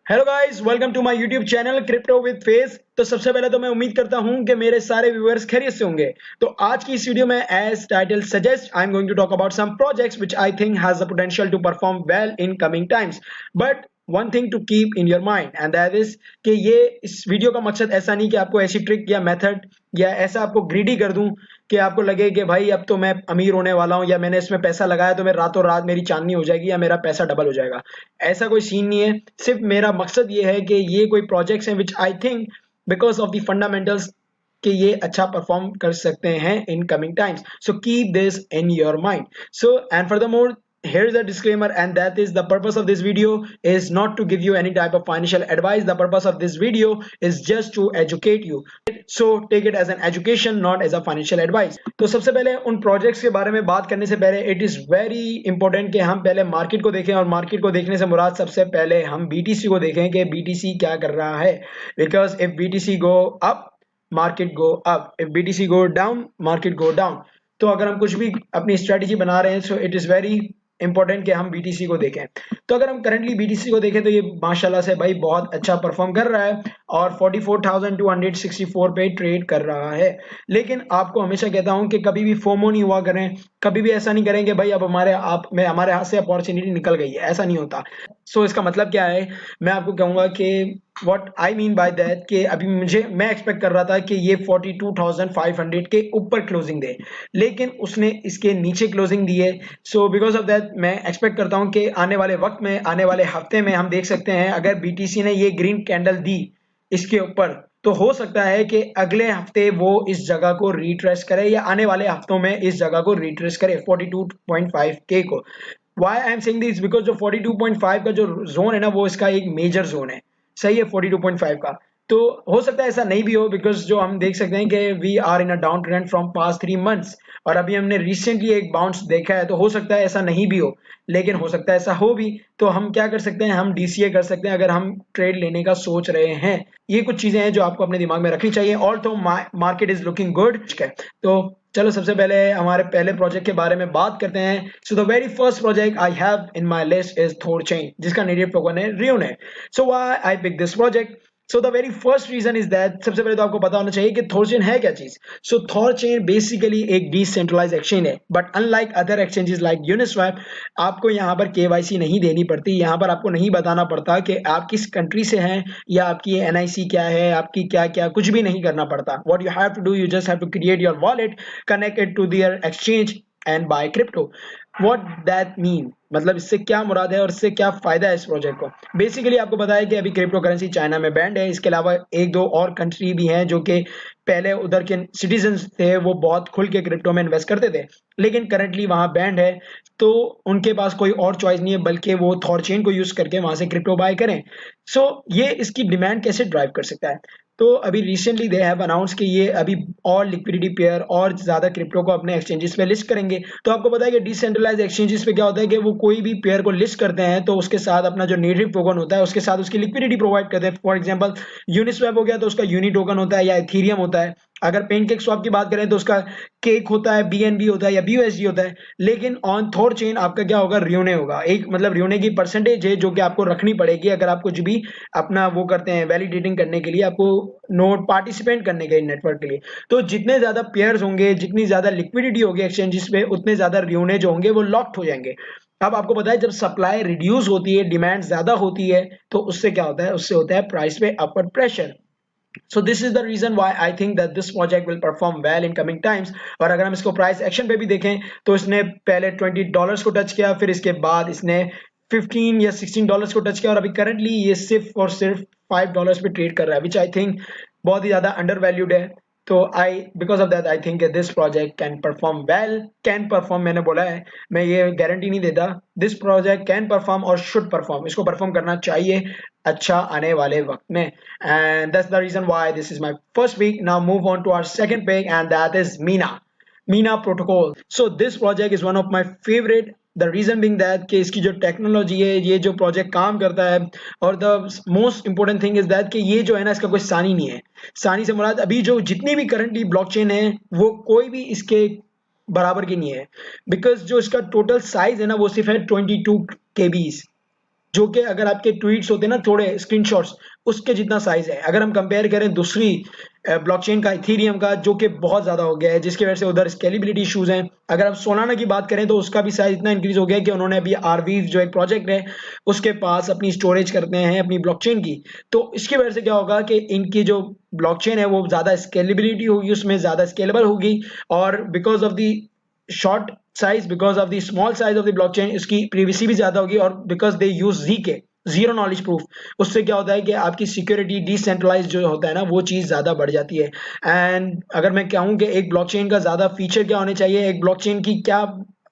Hello guys, welcome to my YouTube channel crypto with face. तो सबसे पहले तो मैं उम्मीद करता हूं कि मेरे सारे व्यूअर्स खैरियत से होंगे। तो आज की इस वीडियो में as title suggest I am going to talk about some projects which I think has the potential to perform well in coming times. But one thing to keep in your mind and that is कि ये इस video का मकसद ऐसा नहीं कि आपको ऐसी ट्रिक या मेथड या ऐसा आपको ग्रीडी कर दूं कि आपको लगे कि भाई अब तो मैं अमीर होने वाला हूं या मैंने इसमें पैसा लगाया तो मैं रातों रात मेरी चांदनी हो जाएगी या मेरा पैसा डबल हो जाएगा। ऐसा कोई सीन नहीं है। सिर्फ मेरा मकसद ये है कि ये कोई प्रोजेक्ट्स हैं which I think because of the fundamentals कि ये अच्छा परफॉर्म कर सकते हैं in coming times. So keep this in your mind. So and furthermore, here is a disclaimer, and that is the purpose of this video is not to give you any type of financial advice. The purpose of this video is just to educate you, so take it as an education, not as a financial advice. तो सबसे पहले उन projects के बारे में बात करने से पहले इट इज वेरी इंपॉर्टेंट कि हम पहले मार्केट को देखें, और मार्केट को देखने से मुराद सबसे पहले हम बीटीसी को देखें कि बीटीसी क्या कर रहा है। Because if BTC go up, market go up, if BTC go down, market go down. तो अगर हम कुछ भी अपनी स्ट्रेटेजी बना रहे हैं, सो इट इज वेरी इंपॉर्टेंट कि हम बीटीसी को देखें। तो अगर हम करंटली बीटीसी को देखें तो ये माशाल्लाह से भाई बहुत अच्छा परफॉर्म कर रहा है और 44,264 पे ट्रेड कर रहा है। लेकिन आपको हमेशा कहता हूं कि कभी भी फोमो नहीं हुआ करें, कभी भी ऐसा नहीं करें कि भाई अब हमारे हाथ से अपॉर्चुनिटी निकल गई है, ऐसा नहीं होता। सो इसका मतलब क्या है, मैं आपको कहूंगा कि what I mean by that कि अभी मैं एक्सपेक्ट कर रहा था कि ये 42,500 के ऊपर क्लोजिंग दे, लेकिन उसने इसके नीचे क्लोजिंग दी है। सो बिकॉज ऑफ दैट मैं एक्सपेक्ट करता हूं कि आने वाले वक्त में, आने वाले हफ्ते में हम देख सकते हैं अगर बीटीसी ने ये ग्रीन कैंडल दी इसके ऊपर, तो हो सकता है कि अगले हफ्ते वो इस जगह को रिट्रेस करे या आने वाले हफ्तों में इस जगह को रिट्रेस करे 42.5 के को। Why I am saying this because जो 42.5 का जो जोन है ना, वो इसका एक मेजर जोन है। सही है 42.5 का। तो हो सकता है ऐसा नहीं भी हो, बिकॉज जो हम देख सकते हैं कि we are in a down trend from past 3 months, और अभी हमने रिसेंटली एक बाउंस देखा है। तो हो सकता है ऐसा नहीं भी हो, लेकिन हो सकता है ऐसा हो भी। तो हम क्या कर सकते हैं, हम डीसीए कर सकते हैं अगर हम ट्रेड लेने का सोच रहे हैं। ये कुछ चीजें हैं जो आपको अपने दिमाग में रखनी चाहिए। ऑल तो मार्केट इज लुकिंग गुड। तो चलो सबसे पहले हमारे पहले प्रोजेक्ट के बारे में बात करते हैं। So the very first project I have in my list is Thorchain, जिसका नेटिव टोकन है रियोन है। So why I pick this project? So the very first reason is that, सबसे पहले तो आपको पता होना चाहिए कि थॉरचेन है क्या चीज। सो थॉरचेन बेसिकली एक डिसेंट्रलाइज एक्सचेंज है, but unlike other exchanges like Uniswap, आपको यहाँ पर केवाईसी नहीं देनी पड़ती। यहाँ पर आपको नहीं बताना पड़ता कि आप किस कंट्री से हैं या आपकी एनआईसी क्या है, आपकी क्या क्या, कुछ भी नहीं करना पड़ता। What you have to do, you just have to create your wallet, connect it to their exchange and buy crypto. What that mean, मतलब इससे क्या मुराद है और इससे क्या फायदा है इस प्रोजेक्ट को। बेसिकली आपको पता है कि अभी क्रिप्टो करेंसी चाइना में बैंड है। इसके अलावा एक दो और कंट्री भी हैं जो कि पहले उधर के सिटीजन्स थे, वो बहुत खुल के क्रिप्टो में इन्वेस्ट करते थे, लेकिन करंटली वहां बैंड है। तो उनके पास कोई और चॉइस नहीं है बल्कि वो थॉरचेन को यूज करके वहां से क्रिप्टो बाय करें। सो ये इसकी डिमांड कैसे ड्राइव कर सकता है? तो अभी रिसेंटली दे हैव अनाउंस कि ये अभी और लिक्विडिटी पेयर और ज्यादा क्रिप्टो को अपने एक्सचेंजेस पे लिस्ट करेंगे। तो आपको पता है कि डिसेंट्रलाइज एक्सचेंजेस पे क्या होता है कि वो कोई भी पेयर को लिस्ट करते हैं तो उसके साथ अपना जो नेटिव टोकन होता है उसके साथ उसकी लिक्विडिटी प्रोवाइड करते हैं। फॉर एग्जांपल यूनिस्वैप हो गया तो उसका यूनी टोकन होता है या इथेरियम होता है। अगर पेनकेक स्वैप की बात करें तो उसका केक होता है, बीएनबी होता है या बीयूएसडी होता है। लेकिन ऑन थॉरचेन आपका क्या होगा, रियोने होगा। एक मतलब रियोने की परसेंटेज है जो कि आपको रखनी पड़ेगी अगर आप कुछ भी अपना वो करते हैं वैलिडेटिंग करने के लिए, आपको नोड पार्टिसिपेट करने के नेटवर्क के लिए। तो जितने ज्यादा पेयर्स होंगे, जितनी ज्यादा लिक्विडिटी होगी एक्सचेंजेस पे, उतने ज्यादा रियोने जो होंगे वो लॉक्ड हो जाएंगे। अब आपको पता है जब सप्लाई रिड्यूस होती है, डिमांड ज्यादा होती है, तो उससे क्या होता है, उससे होता है प्राइस पे upward pressure. So this is the reason why I think that this project will perform well in coming times. और अगर हम इसको प्राइस एक्शन पे भी देखें तो इसने पहले $20 को टच किया, फिर इसके बाद इसने 15 या $16 को टच किया, और अभी करंटली ये सिर्फ और सिर्फ $5 पे ट्रेड कर रहा है, विच आई थिंक बहुत ही ज्यादा अंडर वैल्यूड है। तो I because of that I think this project can perform well. Can perform मैंने बोला है, मैं ये गारंटी नहीं देता। दिस प्रोजेक्ट कैन परफॉर्म और शुड परफॉर्म, इसको परफॉर्म करना चाहिए अच्छा आने वाले वक्त में। And that's the reason why this is my first pick. Now move on to our second pick and that is Mina protocol. So this project is one of my favourite. The reason being that कि इसकी जो technology है, ये जो project काम करता है, और the most important thing is that कि ये जो है ना, इसका कोई सानी नहीं है। सानी से मुराद अभी जो जितनी भी करंटली ब्लॉकचेन है वो कोई भी इसके बराबर की नहीं है। बिकॉज जो इसका टोटल साइज है ना, वो सिर्फ है 22 केबीज, जो कि अगर आपके ट्वीट्स होते हैं ना थोड़े स्क्रीनशॉट्स, उसके जितना साइज है। अगर हम कंपेयर करें दूसरी ब्लॉकचेन का, इथेरियम का, जो कि बहुत ज़्यादा हो गया है, जिसकी वजह से उधर स्केलेबिलिटी इश्यूज हैं। अगर आप सोलाना की बात करें तो उसका भी साइज इतना इंक्रीज हो गया है कि उन्होंने अभी आरवीव जो एक प्रोजेक्ट है उसके पास अपनी स्टोरेज करते हैं अपनी ब्लॉकचेन की। तो इसकी वजह से क्या होगा कि इनकी जो ब्लॉकचेन है वो ज़्यादा स्केलेबिलिटी होगी, उसमें ज़्यादा स्केलेबल होगी, और because of the short size, because of the small size of the blockchain, इसकी प्रीवेसी भी ज्यादा होगी, और because they use GK, zero knowledge proof, उससे क्या होता है कि आपकी सिक्योरिटी डिसेंट्रलाइज जो होता है ना, वो चीज ज्यादा बढ़ जाती है। एंड अगर मैं कहूँ कि एक ब्लॉकचेन का ज्यादा फीचर क्या होने चाहिए, एक ब्लॉकचेन की क्या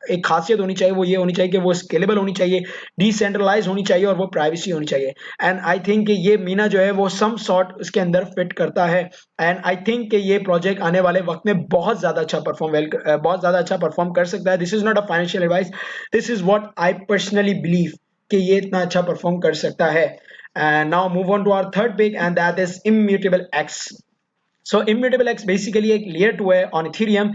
एक खासियत होनी चाहिए, वो ये होनी चाहिए कि वो स्केलेबल होनी चाहिए, डिसेंट्रलाइज होनी चाहिए, और वो प्राइवेसी होनी चाहिए। एंड आई थिंक कि ये मीना जो है वो सम सॉर्ट उसके अंदर फिट करता है। एंड आई थिंक कि ये प्रोजेक्ट आने वाले वक्त में बहुत ज्यादा अच्छा बहुत ज्यादा अच्छा परफॉर्म कर सकता है। This is not a financial advice, this is what I personally believe कि ये इतना अच्छा परफॉर्म कर सकता है। And now move on to our third pick, and that is immutable X. So Immutable X basically एक layer 2 है on Ethereum,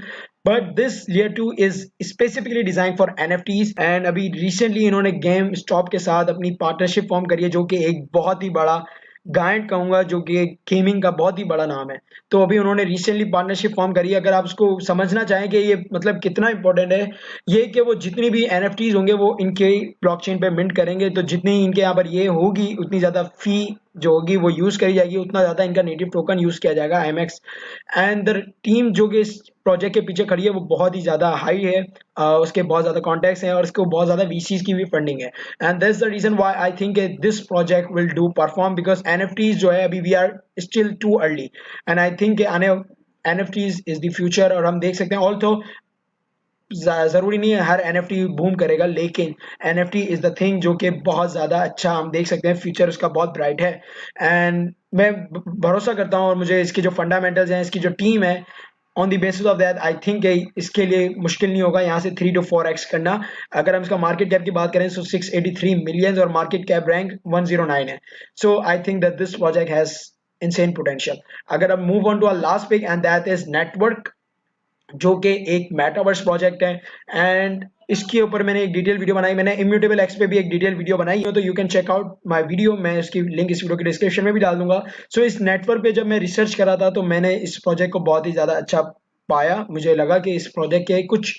but this layer 2 is specifically designed for NFTs। and अभी recently इन्होंने game stop के साथ अपनी partnership form करी है, जो कि एक बहुत ही बड़ा गायंट कहूंगा, जो कि गेमिंग का बहुत ही बड़ा नाम है। तो अभी उन्होंने रिसेंटली पार्टनरशिप फॉर्म करी है। अगर आप उसको समझना चाहें कि ये मतलब कितना इंपॉर्टेंट है, ये कि वो जितनी भी NFTs होंगे वो इनके ब्लॉकचेन पे मिंट करेंगे, तो जितनी इनके यहाँ पर ये होगी उतनी ज़्यादा फी जो होगी वो यूज करी जाएगी, उतना ज्यादा इनका नेटिव टोकन यूज किया जाएगा IMX। एंड द टीम जो कि इस प्रोजेक्ट के पीछे खड़ी है वो बहुत ही ज्यादा हाई है, उसके बहुत ज्यादा कॉन्टेक्ट्स हैं, और इसको बहुत ज्यादा VCs की भी फंडिंग है। And that's the reason why I think this project will do perform, because NFTs जो है अभी we are still too early, and I think आने NFTs इज द फ्यूचर। और हम देख सकते हैं ऑल्सो जरूरी नहीं है हर NFT बूम करेगा, लेकिन NFT इज द थिंग जो कि बहुत ज्यादा अच्छा हम देख सकते हैं, फ्यूचर उसका बहुत ब्राइट है। एंड मैं भरोसा करता हूँ, और मुझे इसके जो फंडामेंटल्स हैं, इसकी जो टीम है, on the basis of that I think इसके लिए मुश्किल नहीं होगा यहाँ से 3 to 4x करना। अगर हम इसका मार्केट कैप की बात करें तो 683 मिलियन, और मार्केट कैप रैंक 109 है। So I think that this project has insane potential। अगर हम move on to our last pick, and that is network, जो कि एक मेटावर्स प्रोजेक्ट है। एंड इसके ऊपर मैंने एक डिटेल वीडियो बनाई, मैंने इम्यूटेबल एक्स पे भी एक डिटेल वीडियो बनाई है, तो you can check out my video, मैं इसकी लिंक इस वीडियो के डिस्क्रिप्शन में भी डाल दूंगा। सो इस नेटवर्क पे जब मैं रिसर्च करा था तो मैंने इस प्रोजेक्ट को बहुत ही ज़्यादा अच्छा पाया। मुझे लगा कि इस प्रोजेक्ट के कुछ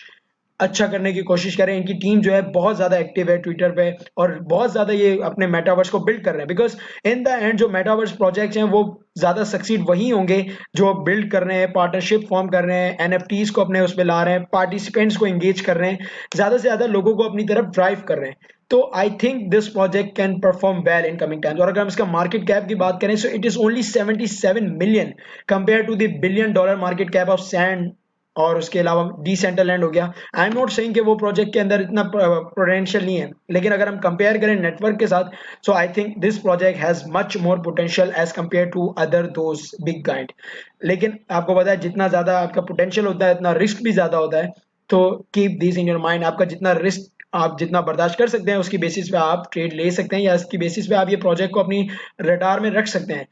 अच्छा करने की कोशिश करें। इनकी टीम जो है बहुत ज़्यादा एक्टिव है ट्विटर पे, और बहुत ज़्यादा ये अपने मेटावर्स को बिल्ड कर रहे हैं, बिकॉज इन द एंड जो मेटावर्स प्रोजेक्ट्स हैं वो ज़्यादा सक्सीड वही होंगे जो बिल्ड कर रहे हैं, पार्टनरशिप फॉर्म कर रहे हैं, NFTs को अपने उस पर ला रहे हैं, पार्टिसिपेंट्स को एंगेज कर रहे हैं, ज़्यादा से ज़्यादा लोगों को अपनी तरफ ड्राइव कर रहे हैं। तो I think this project can perform well in coming times. और अगर हम इसका मार्केट कैप की बात करें, so it is only 77 million compare to the $1 billion market cap of sand, और उसके अलावा डिसेंट्रलैंड हो गया। आई एम नॉट सेइंग कि वो प्रोजेक्ट के अंदर इतना पोटेंशियल नहीं है, लेकिन अगर हम कंपेयर करें नेटवर्क के साथ, so I think this project has much more potential as compare to other those big giants. लेकिन आपको पता है जितना ज्यादा आपका पोटेंशियल होता है उतना रिस्क भी ज्यादा होता है। तो keep this in your mind, आपका जितना रिस्क आप जितना बर्दाश्त कर सकते हैं उसकी बेसिस पे आप ट्रेड ले सकते हैं, या इसकी बेसिस पे आप ये प्रोजेक्ट को अपनी रडार में रख सकते हैं।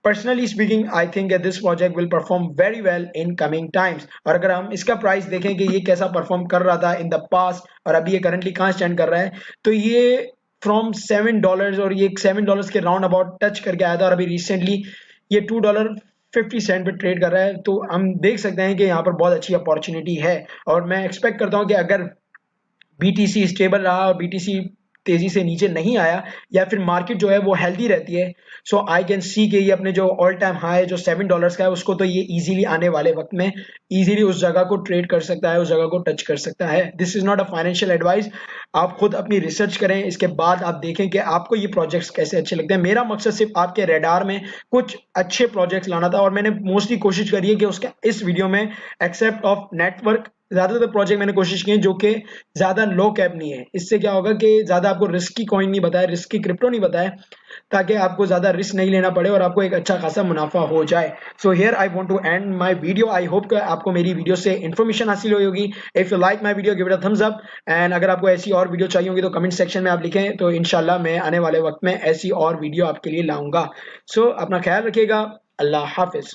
Personally speaking I think this project will perform very well in coming times. और अगर हम इसका प्राइस देखें कि ये कैसा परफॉर्म कर रहा था इन द पास्ट, और अभी ये करंटली कहाँ स्टैंड कर रहा है, तो ये फ्रॉम $7, और ये $7 के राउंड अबाउट टच करके आया था, और अभी रिसेंटली ये $2.50 पे ट्रेड कर रहा है। तो हम देख सकते हैं कि यहाँ पर बहुत अच्छी अपॉर्चुनिटी है, और मैं एक्सपेक्ट करता हूँ कि अगर BTC स्टेबल रहा और BTC तेजी से नीचे नहीं आया, या फिर मार्केट जो है वो हेल्दी रहती है, सो आई कैन सी कि ये अपने जो ऑल टाइम हाई जो $7 का है उसको तो ये इजीली आने वाले वक्त में इजीली उस जगह को ट्रेड कर सकता है, उस जगह को टच कर सकता है। This is not a financial advice, आप खुद अपनी रिसर्च करें, इसके बाद आप देखें कि आपको ये प्रोजेक्ट्स कैसे अच्छे लगते हैं। मेरा मकसद सिर्फ आपके रेडार में कुछ अच्छे प्रोजेक्ट्स लाना था, और मैंने मोस्टली कोशिश करी है कि उसका इस वीडियो में एक्सेप्ट ऑफ नेटवर्क ज्यादातर प्रोजेक्ट मैंने कोशिश की है जो कि ज्यादा लो कैप नहीं है। इससे क्या होगा कि ज्यादा आपको रिस्की कॉइन नहीं बताया, रिस्की क्रिप्टो नहीं बताया, ताकि आपको ज्यादा रिस्क नहीं लेना पड़े और आपको एक अच्छा खासा मुनाफा हो जाए। So here I want to end my video. I hope कि आपको मेरी वीडियो से इन्फॉर्मेशन हासिल हुई होगी। If you like my video give it a thumbs up, and अगर आपको ऐसी और वीडियो चाहिए होगी तो कमेंट सेक्शन में आप लिखें, तो इंशाल्लाह मैं आने वाले वक्त में ऐसी और वीडियो आपके लिए लाऊंगा। सो अपना ख्याल रखिएगा। अल्लाह हाफिज।